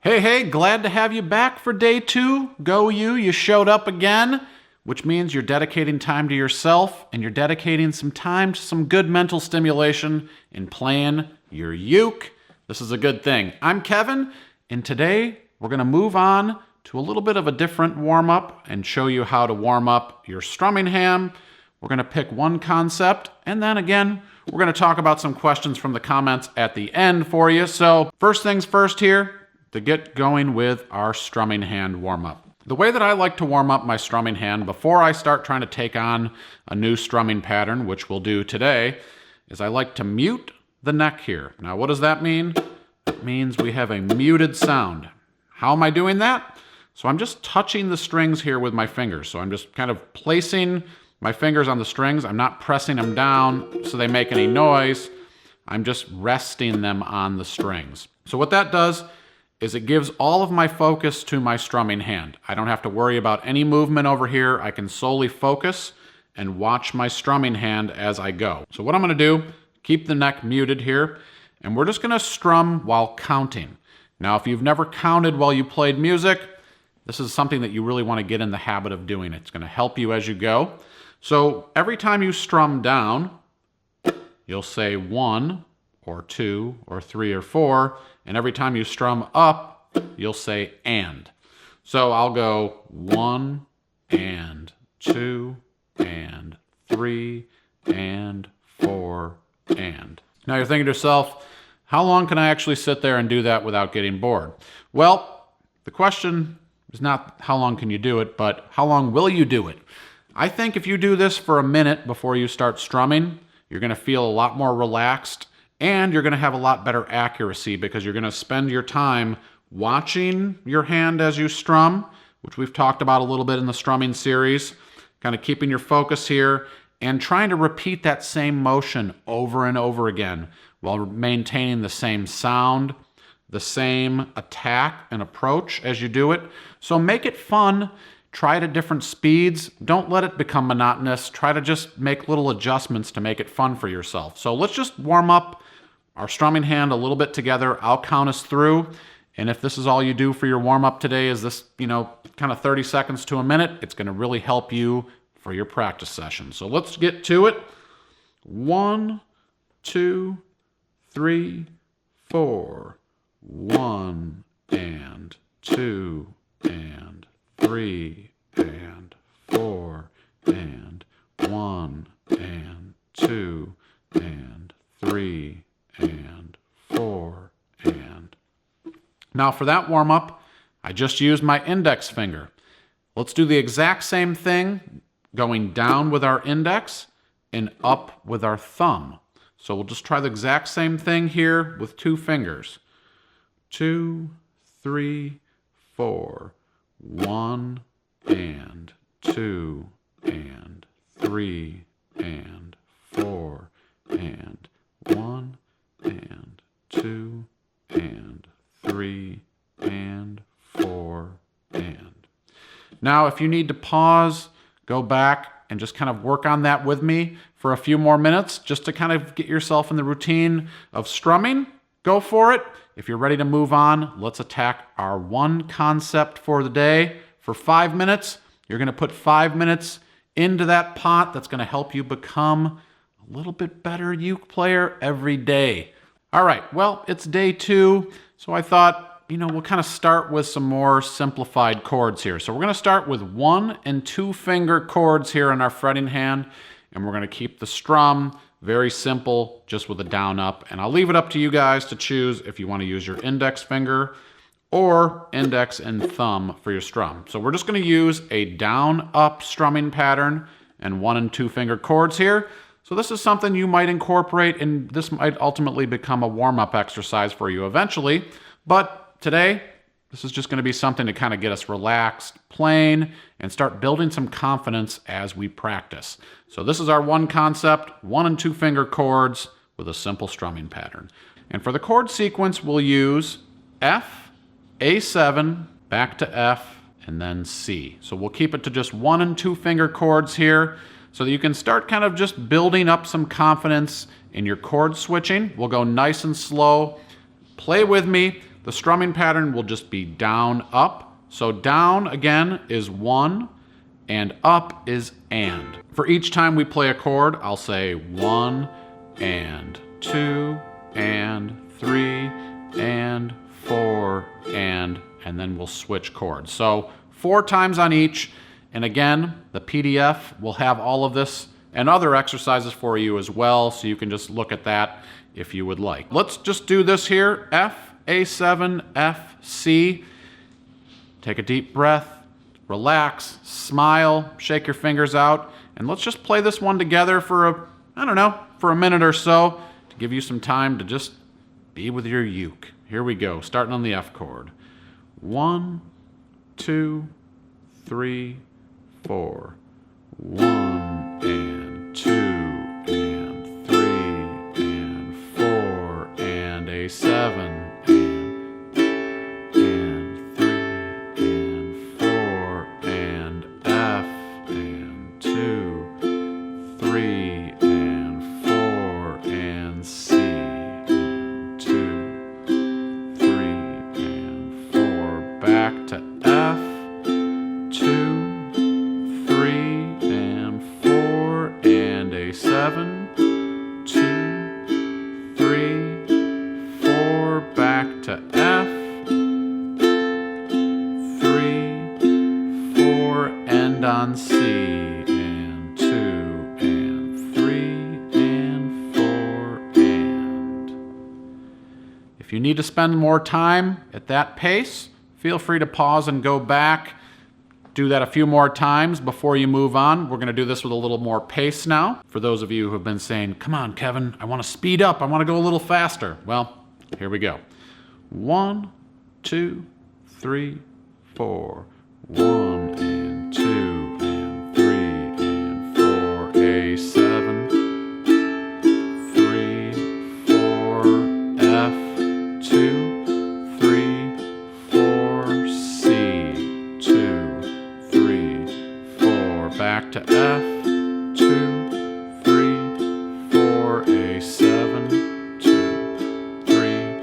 Hey, glad to have you back for day 2. Go you, you showed up again, which means you're dedicating time to yourself and you're dedicating some time to some good mental stimulation in playing your uke. This is a good thing. I'm Kevin, and today we're going to move on to a little bit of a different warm-up and show you how to warm up your strumming hand. We're going to pick one concept, and then again, we're going to talk about some questions from the comments at the end for you. So first things first here, to get going with our strumming hand warm-up. The way that I like to warm up my strumming hand before I start trying to take on a new strumming pattern, which we'll do today, is I like to mute the neck here. Now, what does that mean? It means we have a muted sound. How am I doing that? So I'm just touching the strings here with my fingers. So I'm just kind of placing my fingers on the strings. I'm not pressing them down so they make any noise. I'm just resting them on the strings. So what that does is it gives all of my focus to my strumming hand. I don't have to worry about any movement over here. I can solely focus and watch my strumming hand as I go. So what I'm going to do, keep the neck muted here, and we're just going to strum while counting. Now, if you've never counted while you played music, this is something that you really want to get in the habit of doing. It's going to help you as you go. So every time you strum down, you'll say 1 or 2 or 3 or 4, and every time you strum up, you'll say and. So I'll go 1 and 2 and 3 and 4 and. Now you're thinking to yourself, how long can I actually sit there and do that without getting bored? Well, the question is not how long can you do it, but how long will you do it? I think if you do this for a minute before you start strumming, you're going to feel a lot more relaxed, and you're going to have a lot better accuracy because you're going to spend your time watching your hand as you strum, which we've talked about a little bit in the strumming series, kind of keeping your focus here and trying to repeat that same motion over and over again while maintaining the same sound, the same attack and approach as you do it. So make it fun. Try it at different speeds. Don't let it become monotonous. Try to just make little adjustments to make it fun for yourself. So let's just warm up our strumming hand a little bit together. I'll count us through. And if this is all you do for your warm-up today is this, kind of 30 seconds to a minute, it's going to really help you for your practice session. So let's get to it. 1, 2, 3, 4. 1 and 2 and 3 and 4 and 1 and 2 and 3 and 4 and. Now for that warm-up, I just used my index finger. Let's do the exact same thing, going down with our index and up with our thumb. So we'll just try the exact same thing here with 2 fingers. 2, 3, 4. 1 and 2 and 3 and 4 and 1 and 2 and 3 and 4 and. Now, if you need to pause, go back and just kind of work on that with me for a few more minutes just to kind of get yourself in the routine of strumming. Go for it. If you're ready to move on, let's attack our one concept for the day. For 5 minutes, you're going to put 5 minutes into that pot that's going to help you become a little bit better uke player every day. All right, well, it's day 2, so I thought, we'll kind of start with some more simplified chords here. So we're going to start with 1 and 2 finger chords here in our fretting hand, and we're going to keep the strum very simple, just with a down up. And I'll leave it up to you guys to choose if you want to use your index finger or index and thumb for your strum. So we're just going to use a down up strumming pattern and 1 and 2 finger chords here. So this is something you might incorporate, and this might ultimately become a warm-up exercise for you eventually. But today, this is just going to be something to kind of get us relaxed, playing, and start building some confidence as we practice. So this is our one concept, 1 and 2 finger chords with a simple strumming pattern. And for the chord sequence, we'll use F, A7, back to F, and then C. So we'll keep it to just 1 and 2 finger chords here so that you can start kind of just building up some confidence in your chord switching. We'll go nice and slow. Play with me. the strumming pattern will just be down, up. So down, again, is 1, and up is and. For each time we play a chord, I'll say 1, and 2, and 3, and 4, and then we'll switch chords. So 4 times on each, and again, the PDF will have all of this and other exercises for you as well, so you can just look at that if you would like. Let's just do this here. F, A7, F, C. Take a deep breath, relax, smile, shake your fingers out, and let's just play this one together for a minute or so to give you some time to just be with your uke. Here we go, starting on the F chord. 1, 2, 3, 4. 1 and 2 and 3 and 4 and A7 and 3 and 4 and F and 2, 3 and 4 and C and 2, 3 and 4. Back to F, 2, 3 and 4 and A7, 2, 3, 4. Back to F, 3, 4, end on C, and 2 and 3 and 4 and. If you need to spend more time at that pace, feel free to pause and go back. Do that a few more times before you move on. We're going to do this with a little more pace now. For those of you who have been saying, come on, Kevin, I want to speed up. I want to go a little faster. Well, here we go. 1, 2, 3, 4. 1 and 2 and 3 and 4. A7. 3, 4. F. 2, 3, 4. C. 2, 3, 4. Back to F. 2, 3, 4. A7. 2, 3,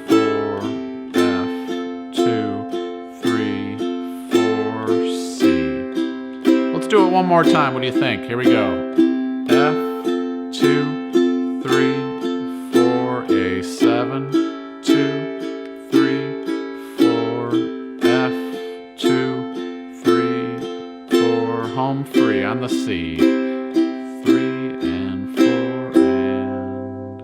4. F. 2, 3, 4. C. Let's do it one more time. What do you think? Here we go. F. 2, 3, 4. A7. 2, 3, 4. F. 2, 3, 4. Home free on the C. 3 and 4 and.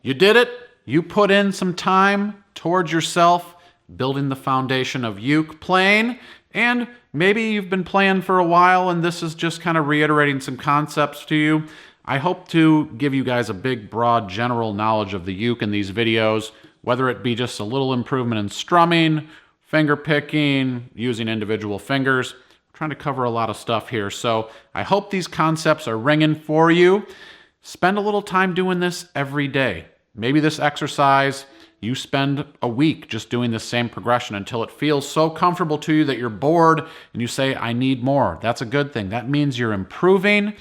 You did it. You put in some time towards yourself, building the foundation of uke playing, and maybe you've been playing for a while and this is just kind of reiterating some concepts to you. I hope to give you guys a big, broad, general knowledge of the uke in these videos, whether it be just a little improvement in strumming, finger picking, using individual fingers. I'm trying to cover a lot of stuff here, so I hope these concepts are ringing for you. Spend a little time doing this every day. Maybe this exercise, you spend a week just doing the same progression until it feels so comfortable to you that you're bored and you say, I need more. That's a good thing. That means you're improving,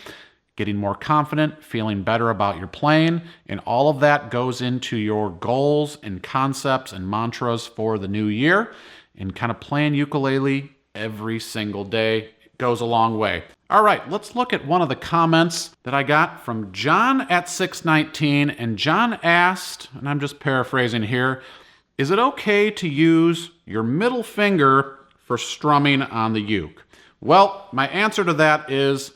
getting more confident, feeling better about your playing, and all of that goes into your goals and concepts and mantras for the new year. And kind of playing ukulele every single day goes a long way. All right, let's look at one of the comments that I got from John at 619. And John asked, and I'm just paraphrasing here, is it okay to use your middle finger for strumming on the uke? Well, my answer to that is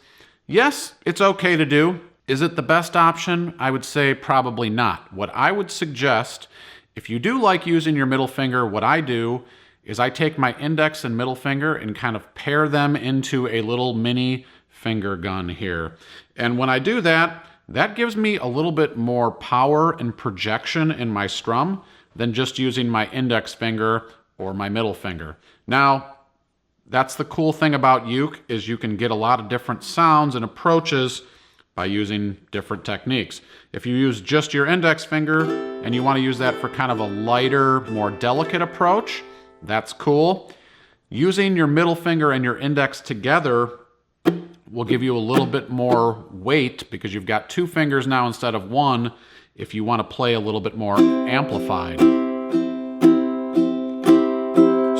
yes, it's okay to do. Is it the best option? I would say probably not. What I would suggest, if you do like using your middle finger, what I do is I take my index and middle finger and kind of pair them into a little mini finger gun here. And when I do that, that gives me a little bit more power and projection in my strum than just using my index finger or my middle finger. Now, that's the cool thing about uke, is you can get a lot of different sounds and approaches by using different techniques. If you use just your index finger and you want to use that for kind of a lighter, more delicate approach, that's cool. Using your middle finger and your index together will give you a little bit more weight because you've got 2 fingers now instead of 1, if you want to play a little bit more amplified.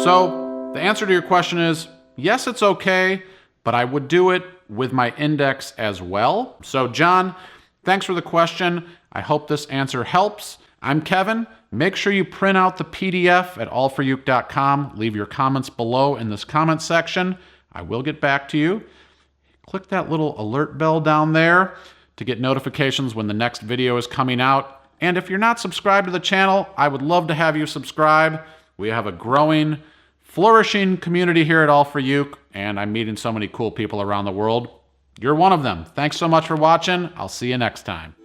So the answer to your question is, yes, it's okay, but I would do it with my index as well. So John, thanks for the question. I hope this answer helps. I'm Kevin. Make sure you print out the PDF at allforuke.com. Leave your comments below in this comment section. I will get back to you. Click that little alert bell down there to get notifications when the next video is coming out. And if you're not subscribed to the channel, I would love to have you subscribe. We have a growing, flourishing community here at All for Uke, and I'm meeting so many cool people around the world. You're one of them. Thanks so much for watching. I'll see you next time.